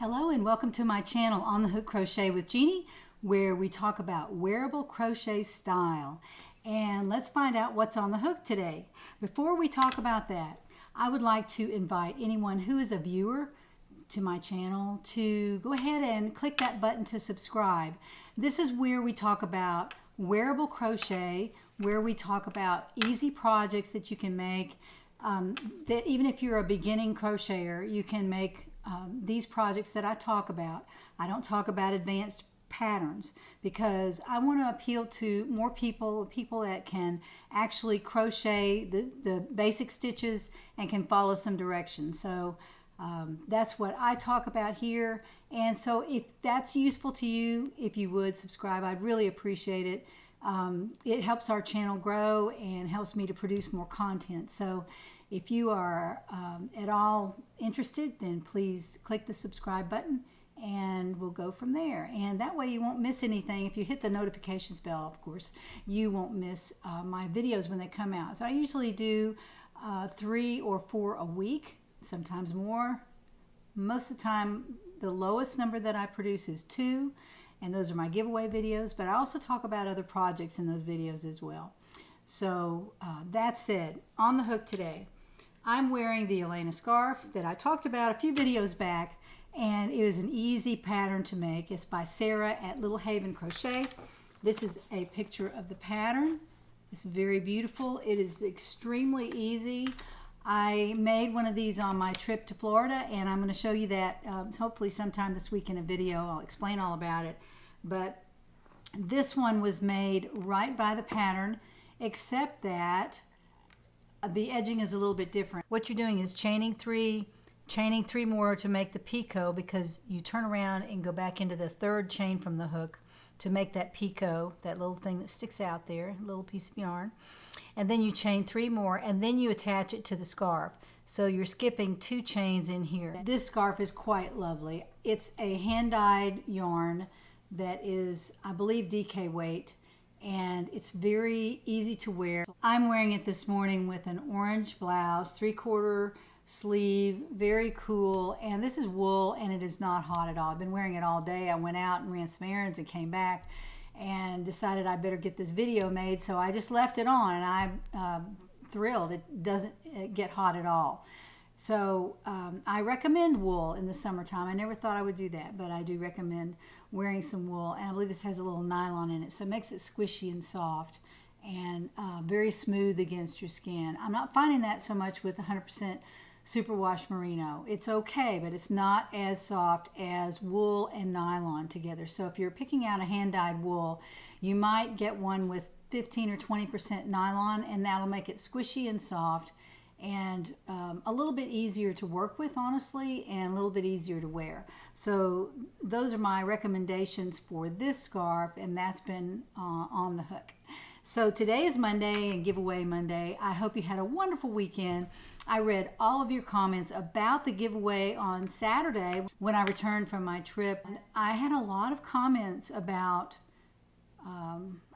Hello and welcome to my channel On the Hook Crochet with Jeannie, where we talk about wearable crochet style. And let's find out what's on the hook today. Before we talk about that, I would like to invite anyone who is a viewer to my channel to go ahead and click that button to subscribe. This is where we talk about wearable crochet, where we talk about easy projects that you can make, that even if you're a beginning crocheter, you can make these projects that I talk about. I don't talk about advanced patterns because I want to appeal to more people that can actually crochet the basic stitches and can follow some directions. So that's what I talk about here. And so if that's useful to you, if you would subscribe, I'd really appreciate it. It helps our channel grow and helps me to produce more content. So if you are at all interested, then please click the subscribe button and we'll go from there. And that way you won't miss anything. If you hit the notifications bell, of course, you won't miss my videos when they come out. So I usually do 3 or 4 a week, sometimes more. Most of the time, the lowest number that I produce is 2, and those are my giveaway videos, but I also talk about other projects in those videos as well. So that said, on the hook today, I'm wearing the Elaina Scarf that I talked about a few videos back, and it is an easy pattern to make. It's by Sarah at Little Haven Crochet. This is a picture of the pattern. It's very beautiful. It is extremely easy. I made one of these on my trip to Florida, and I'm going to show you that hopefully sometime this week in a video. I'll explain all about it. But this one was made right by the pattern, except that the edging is a little bit different. What you're doing is chaining three more to make the picot, because you turn around and go back into the third chain from the hook to make that picot, that little thing that sticks out there, a little piece of yarn. And then you chain 3 more, and then you attach it to the scarf. So you're skipping 2 chains in here. This scarf is quite lovely. It's a hand-dyed yarn that is, I believe, DK weight, and it's very easy to wear. I'm wearing it this morning with an orange blouse, 3/4 sleeve, very cool, and this is wool, and it is not hot at all. I've been wearing it all day. I went out and ran some errands and came back and decided I better get this video made, so I just left it on, and I'm thrilled. It doesn't get hot at all. So I recommend wool in the summertime. I never thought I would do that, but I do recommend wearing some wool, and I believe this has a little nylon in it, so it makes it squishy and soft and very smooth against your skin. I'm not finding that so much with 100% superwash merino. It's okay, but it's not as soft as wool and nylon together. So if you're picking out a hand-dyed wool, you might get one with 15 or 20% nylon, and that'll make it squishy and soft and a little bit easier to work with, honestly, and a little bit easier to wear. So those are my recommendations for this scarf, and that's been on the hook. So today is Monday and Giveaway Monday. I hope you had a wonderful weekend. I read all of your comments about the giveaway on Saturday when I returned from my trip. I had a lot of comments about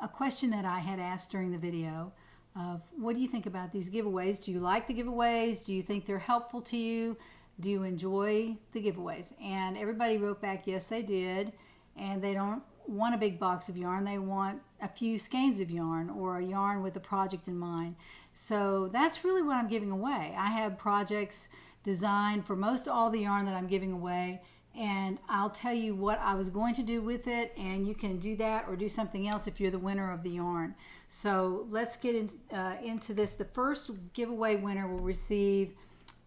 a question that I had asked during the video of, what do you think about these giveaways? Do you like the giveaways? Do you think they're helpful to you? Do you enjoy the giveaways? And everybody wrote back, yes, they did. And they don't want a big box of yarn. They want a few skeins of yarn, or a yarn with a project in mind. So that's really what I'm giving away. I have projects designed for most all the yarn that I'm giving away, and I'll tell you what I was going to do with it, and you can do that or do something else if you're the winner of the yarn. So let's get into this. The first giveaway winner will receive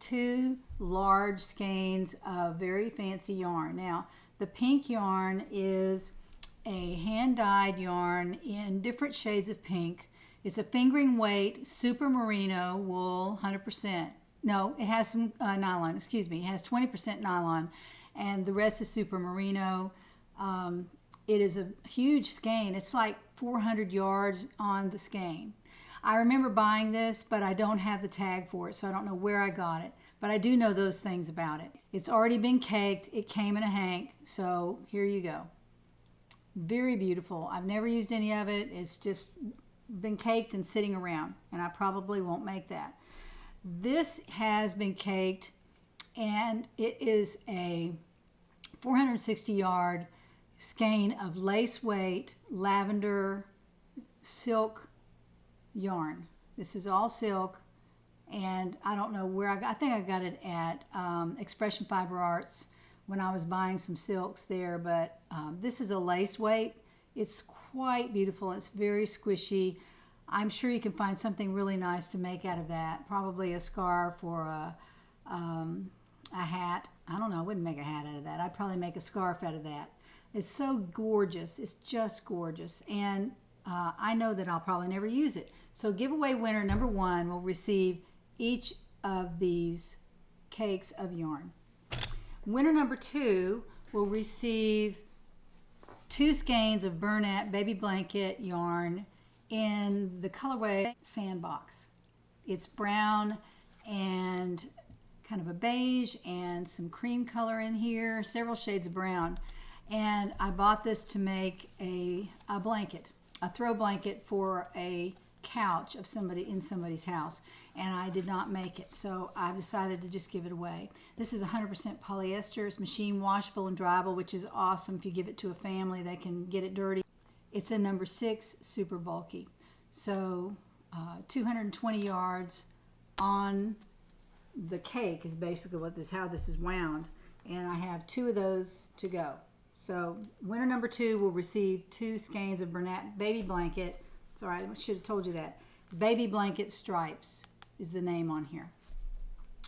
2 large skeins of very fancy yarn. Now, the pink yarn is a hand-dyed yarn in different shades of pink. It's a fingering weight super merino wool, 100%. No, it has some nylon, excuse me. It has 20% nylon, and the rest is super merino. It is a huge skein. It's like 400 yards on the skein. I remember buying this, but I don't have the tag for it, so I don't know where I got it. But I do know those things about it. It's already been caked. It came in a hank, so here you go. Very beautiful. I've never used any of it. It's just been caked and sitting around, and I probably won't make that. This has been caked, and it is a 460 yard skein of lace weight lavender silk yarn. This is all silk, and I don't know where I think I got it at Expression Fiber Arts when I was buying some silks there, but this is a lace weight. It's quite beautiful. It's very squishy. I'm sure you can find something really nice to make out of that. Probably a scarf or a hat. I don't know. I wouldn't make a hat out of that. I'd probably make a scarf out of that. It's so gorgeous. It's just gorgeous. And I know that I'll probably never use it. So giveaway winner number 1 will receive each of these cakes of yarn. Winner number 2 will receive 2 skeins of Bernat Baby Blanket yarn in the colorway Sandbox. It's brown and kind of a beige and some cream color in here, several shades of brown. And I bought this to make a blanket, a throw blanket for a couch of somebody in somebody's house, and I did not make it, so I've decided to just give it away. This is 100% polyester. It's machine washable and dryable, which is awesome. If you give it to a family, they can get it dirty. It's a number 6 super bulky, so 220 yards on the cake is basically how this is wound, and I have 2 of those to go. So winner number 2 will receive 2 skeins of Bernat Baby Blanket. Sorry, I should have told you that. Baby Blanket Stripes is the name on here.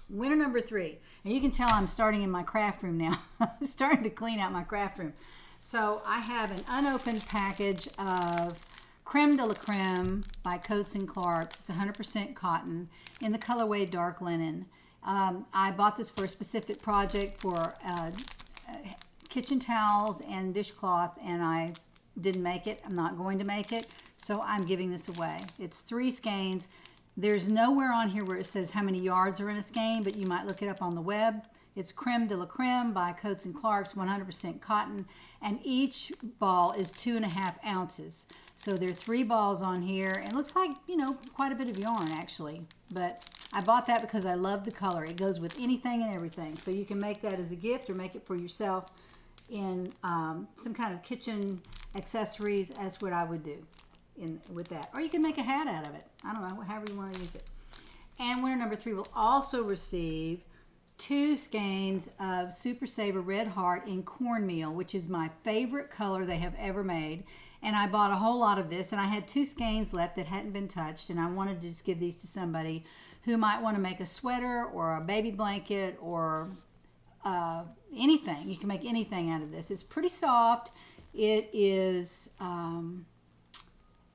Winner number 3, and you can tell I'm starting in my craft room now. I'm starting to clean out my craft room. So I have an unopened package of Creme de la Creme by Coats & Clarks. It's 100% cotton in the colorway Dark Linen. I bought this for a specific project for kitchen towels and dishcloth, and I didn't make it. I'm not going to make it, so I'm giving this away. It's 3 skeins. There's nowhere on here where it says how many yards are in a skein, but you might look it up on the web. It's Creme de la Creme by Coats & Clarks, 100% cotton, and each ball is 2.5 ounces. So there are 3 balls on here, and it looks like, you know, quite a bit of yarn actually, but I bought that because I love the color. It goes with anything and everything, so you can make that as a gift or make it for yourself in some kind of kitchen accessories. That's what I would do with that, or you can make a hat out of it. I don't know, however you want to use it. And winner number 3 will also receive 2 skeins of Super Saver Red Heart in Cornmeal, which is my favorite color they have ever made. And I bought a whole lot of this, and I had 2 skeins left that hadn't been touched, and I wanted to just give these to somebody who might want to make a sweater or a baby blanket or anything. You can make anything out of this. It's pretty soft. It is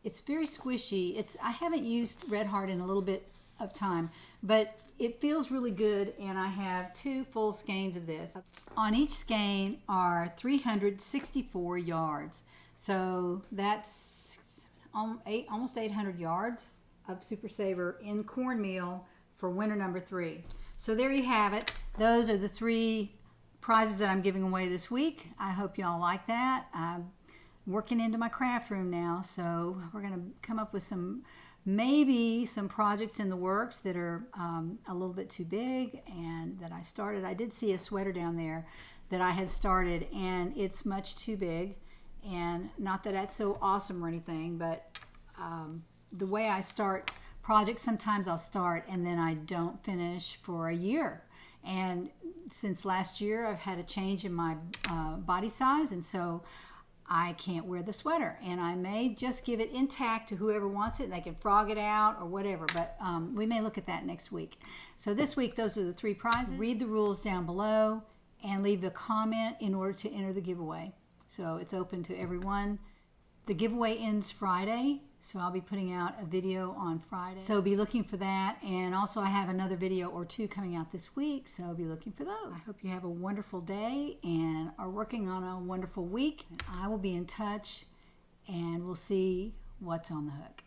it's very squishy. I haven't used Red Heart in a little bit of time, but it feels really good, and I have 2 full skeins of this. On each skein are 364 yards. So that's almost 800 yards of Super Saver in Cornmeal for winner number 3. So there you have it. Those are the 3 prizes that I'm giving away this week. I hope y'all like that. I'm working into my craft room now, so we're going to come up with maybe some projects in the works that are a little bit too big and that I started. I did see a sweater down there that I had started, and it's much too big. And not that that's so awesome or anything, but the way I start projects, sometimes I'll start and then I don't finish for a year. And since last year, I've had a change in my body size, and so I can't wear the sweater. And I may just give it intact to whoever wants it. They can frog it out or whatever, but we may look at that next week. So this week, those are the 3 prizes. Read the rules down below and leave a comment in order to enter the giveaway. So it's open to everyone. The giveaway ends Friday, so I'll be putting out a video on Friday. So be looking for that. And also I have another video or 2 coming out this week, so be looking for those. I hope you have a wonderful day and are working on a wonderful week. I will be in touch, and we'll see what's on the hook.